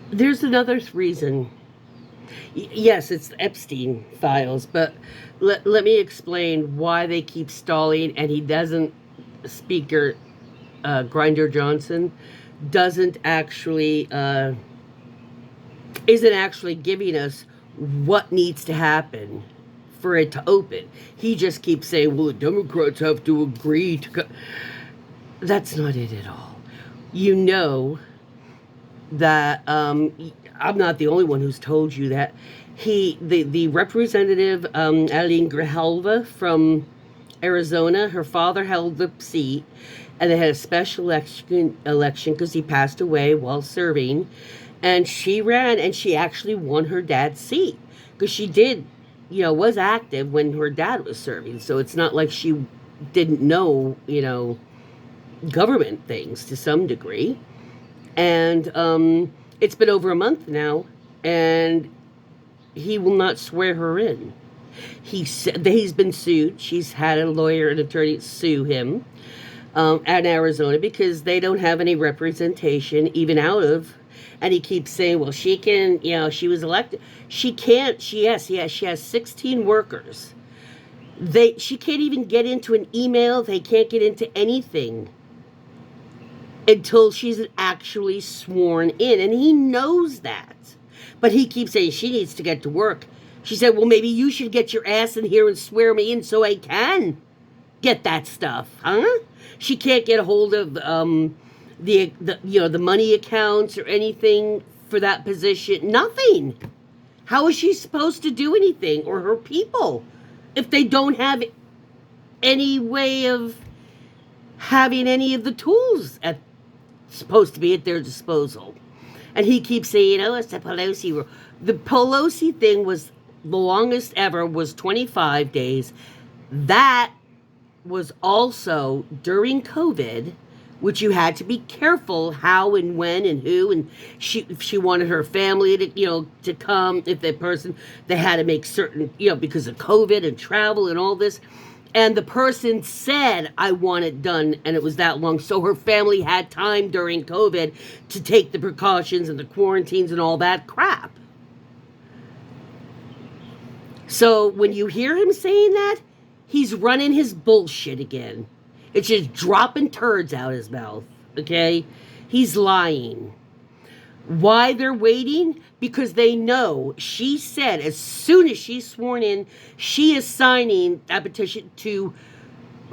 There's another reason. Yes, it's the Epstein files, but let me explain why they keep stalling and he doesn't, Speaker Grinder Johnson, doesn't actually, isn't actually giving us what needs to happen for it to open. He just keeps saying, well, the Democrats have to agree to. That's not it at all. You know that I'm not the only one who's told you that the representative Aline Grijalva from Arizona, her father held the seat, and they had a special election because he passed away while serving, and she ran and she actually won her dad's seat because she did, was active when her dad was serving. So it's not like she didn't know, government things to some degree. And it's been over a month now, and he will not swear her in. He said that he's been sued. She's had a lawyer and attorney sue him at Arizona because they don't have any representation even out of. And he keeps saying, well, she can, she was elected. She can't. She has 16 workers. She can't even get into an email. They can't get into anything until she's actually sworn in. And he knows that. But he keeps saying she needs to get to work. She said, well, maybe you should get your ass in here and swear me in so I can get that stuff, huh? She can't get a hold of the money accounts or anything for that position. Nothing. How is she supposed to do anything, or her people, if they don't have any way of having any of the tools supposed to be at their disposal? And he keeps saying, oh, it's the Pelosi rule. The Pelosi thing was the longest ever, was 25 days. That was also during COVID, which you had to be careful how and when and who. And she wanted her family to come. If that person, they had to make certain, because of COVID and travel and all this. And the person said, I want it done, and it was that long. So her family had time during COVID to take the precautions and the quarantines and all that crap. So when you hear him saying that, he's running his bullshit again. It's just dropping turds out his mouth, okay? He's lying. Why they're waiting? Because they know she said as soon as she's sworn in, she is signing that petition to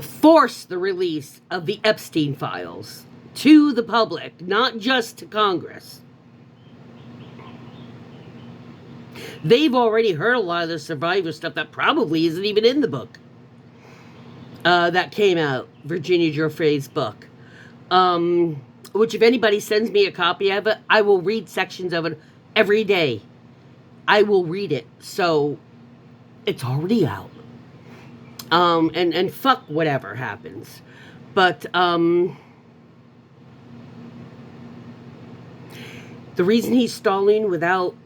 force the release of the Epstein files to the public, not just to Congress. They've already heard a lot of the survivor stuff that probably isn't even in the book that came out, Virginia Giuffre's book. Which if anybody sends me a copy of it, I will read sections of it every day. I will read it. So it's already out. And fuck whatever happens. But the reason he's stalling without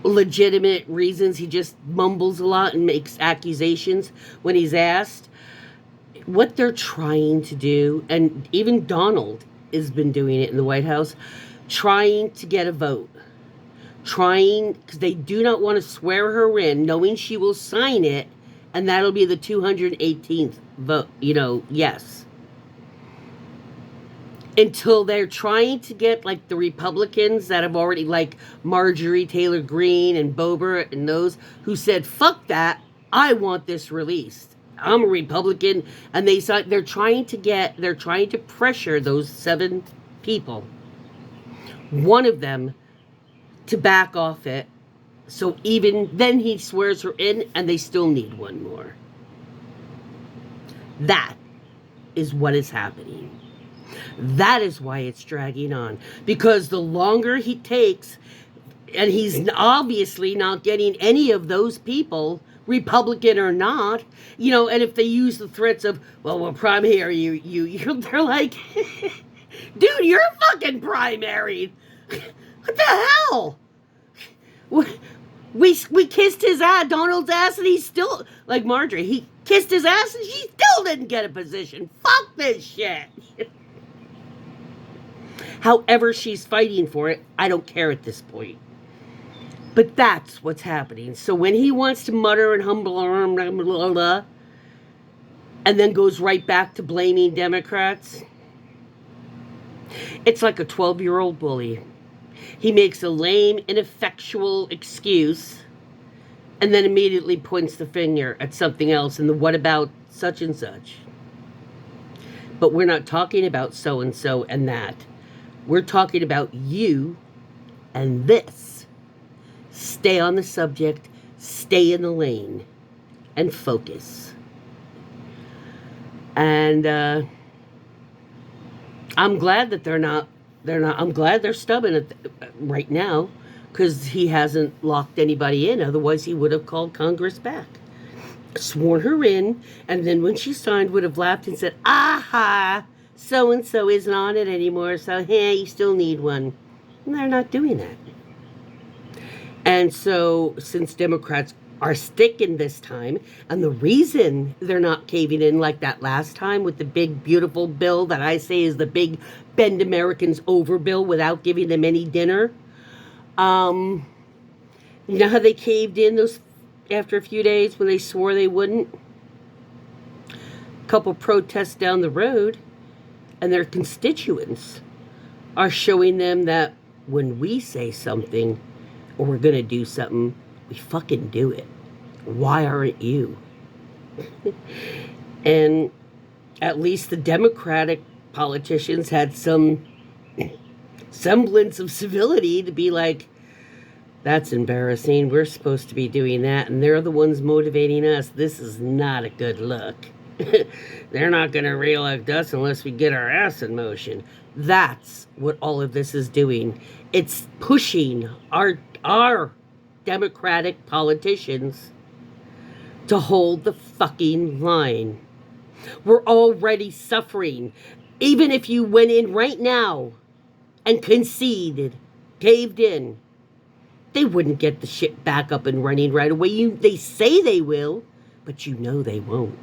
legitimate reasons, he just mumbles a lot and makes accusations when he's asked. What they're trying to do, and even Donald has been doing it in the White House, trying to get a vote. Because they do not want to swear her in, knowing she will sign it, and that'll be the 218th vote, yes. Until they're trying to get, like, the Republicans that have already, like, Marjorie Taylor Greene and Boebert and those who said, fuck that, I want this released. I'm a Republican, and they're trying to pressure those 7 people, one of them, to back off it. So even then he swears her in, and they still need one more. That is what is happening. That is why it's dragging on. Because the longer he takes, and he's obviously not getting any of those people, Republican or not, and if they use the threats of, well, we'll primary you, they're like, dude, you're fucking primary. What the hell? We kissed his ass, Donald's ass, and he's still, like Marjorie, he kissed his ass and she still didn't get a position. Fuck this shit. However she's fighting for it, I don't care at this point. But that's what's happening. So when he wants to mutter and humble and then goes right back to blaming Democrats, it's like a 12-year-old bully. He makes a lame, ineffectual excuse and then immediately points the finger at something else and the what about such and such. But we're not talking about so-and-so and that. We're talking about you and this. Stay on the subject, stay in the lane, and focus. And I'm glad that I'm glad they're stubborn right now, because he hasn't locked anybody in. Otherwise, he would have called Congress back, sworn her in, and then when she signed, would have laughed and said, aha, so-and-so isn't on it anymore, so hey, you still need one. And they're not doing that. And so, since Democrats are sticking this time, and the reason they're not caving in like that last time with the big, beautiful bill that I say is the big bend Americans over bill without giving them any dinner, you know how they caved in those after a few days when they swore they wouldn't? A couple protests down the road, and their constituents are showing them that when we say something or we're going to do something, we fucking do it. Why aren't you? And at least the Democratic politicians had some semblance of civility to be like, that's embarrassing. We're supposed to be doing that, and they're the ones motivating us. This is not a good look. They're not going to reelect us unless we get our ass in motion. That's what all of this is doing. It's pushing our Democratic politicians to hold the fucking line. We're already suffering. Even if you went in right now and conceded, caved in, they wouldn't get the shit back up and running right away. They say they will, but you know they won't.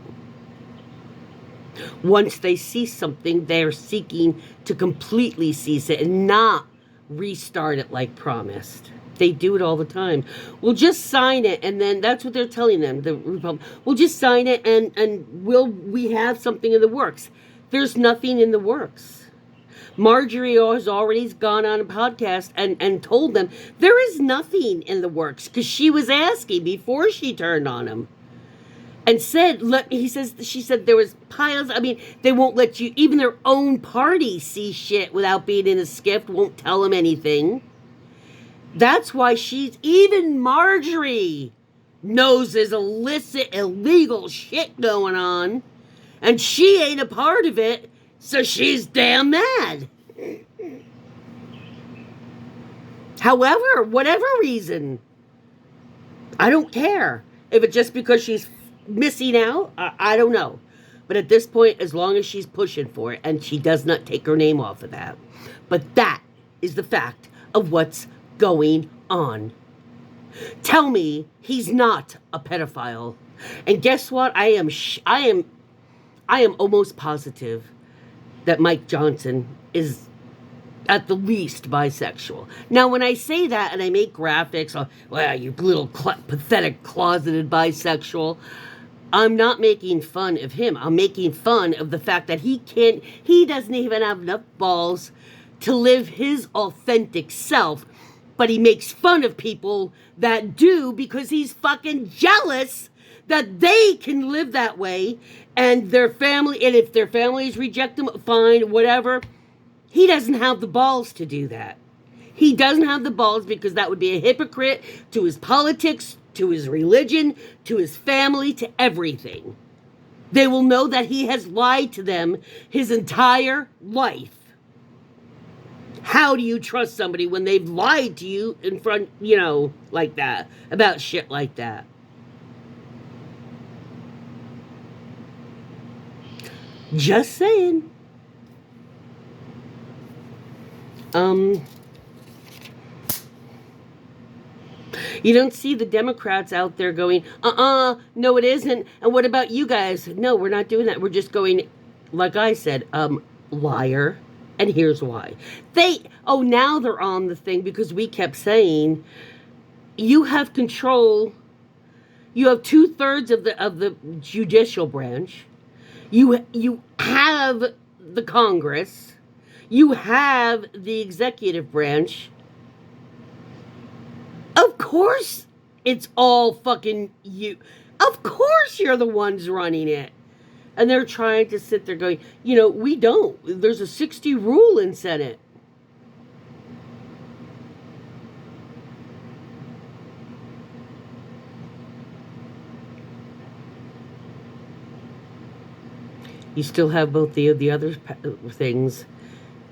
Once they see something, they're seeking to completely cease it and not restart it like promised. They do it all the time. We'll just sign it, and then that's what they're telling them. The Republic, we'll just sign it, and we have something in the works. There's nothing in the works. Marjorie has already gone on a podcast and told them there is nothing in the works, because she was asking before she turned on him. And said, she said there was piles. I mean, they won't let you, even their own party see shit without being in a skiff, won't tell them anything. That's why even Marjorie knows there's illicit, illegal shit going on, and she ain't a part of it, so she's damn mad. However, whatever reason, I don't care. If it's just because she's missing out, I don't know. But at this point, as long as she's pushing for it, and she does not take her name off of that. But that is the fact of what's going on. Tell me he's not a pedophile. And guess what? I am almost positive that Mike Johnson is at the least bisexual. Now, when I say that and I make graphics, well, you little pathetic closeted bisexual, I'm not making fun of him. I'm making fun of the fact that he doesn't even have enough balls to live his authentic self, but he makes fun of people that do because he's fucking jealous that they can live that way, and their family, and if their families reject them, fine, whatever. He doesn't have the balls to do that. He doesn't have the balls because that would be a hypocrite to his politics, to his religion, to his family, to everything. They will know that he has lied to them his entire life. How do you trust somebody when they've lied to you in front, like that, about shit like that? Just saying. You don't see the Democrats out there going, no it isn't, and what about you guys? No, we're not doing that. We're just going, like I said, liar. And here's why. Now they're on the thing because we kept saying, you have control. You have 2/3 of the judicial branch. You have the Congress. You have the executive branch. Of course, it's all fucking you. Of course, you're the ones running it. And they're trying to sit there going, we don't. There's a 60 rule in Senate. You still have both the other things.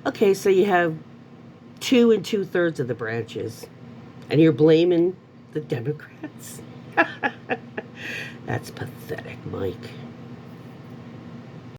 Okay, so you have 2 2/3 of the branches. And you're blaming the Democrats? That's pathetic, Mike.